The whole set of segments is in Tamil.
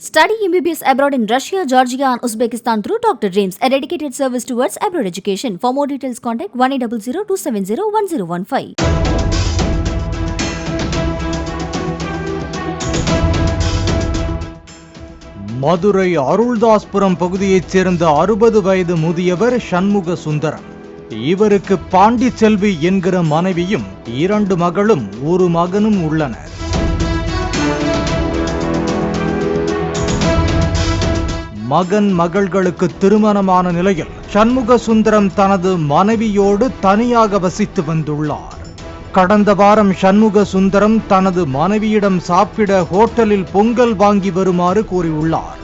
Study MBBS abroad in Russia, Georgia and Uzbekistan through Dr. Dreams, a dedicated service towards abroad education. For more details, contact 1800-270-1015. Madurai அருள்தாஸ்புரம் பகுதியைச் சேர்ந்த 60 வயது முதியவர் சண்முக சுந்தரம். இவருக்கு பாண்டி செல்வி என்கிற மனைவியும் 2 மகளும் 1 மகனும் உள்ளனர். மகன் மகள்களுக்கு திருமணமான நிலையில் சண்முக சுந்தரம் தனது மனைவியோடு தனியாக வசித்து வந்துள்ளார். கடந்த வாரம் சண்முக சுந்தரம் தனது மனைவியிடம் சாப்பிட ஹோட்டலில் பொங்கல் வாங்கி வருமாறு கூறியுள்ளார்.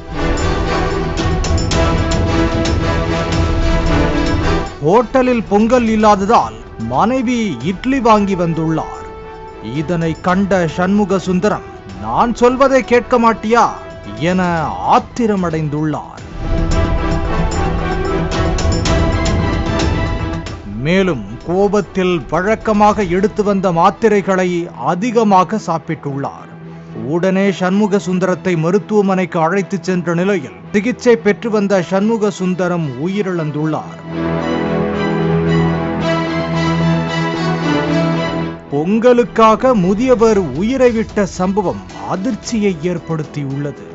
ஹோட்டலில் பொங்கல் இல்லாததால் மனைவி இட்லி வாங்கி வந்துள்ளார். இதனை கண்ட சண்முக சுந்தரம், நான் சொல்வதை கேட்க மாட்டியா என ஆத்திரமடைந்துள்ளார். மேலும் கோபத்தில் வழக்கமாக எடுத்து வந்த மாத்திரைகளை அதிகமாக சாப்பிட்டுள்ளார். உடனே சண்முக சுந்தரத்தை மருத்துவமனைக்கு அழைத்து சென்ற நிலையில் சிகிச்சை பெற்று வந்த சண்முக சுந்தரம் உயிரிழந்துள்ளார். பொங்கலுக்காக முதியவர் உயிரை விட்ட சம்பவம் அதிர்ச்சியை ஏற்படுத்தியுள்ளது.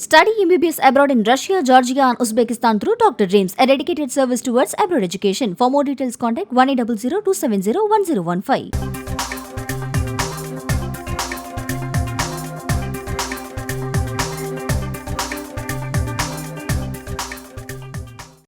Study MBBS abroad in Russia, Georgia and Uzbekistan through Dr. Dreams, a dedicated service towards abroad education. For more details, contact 1800-270-1015.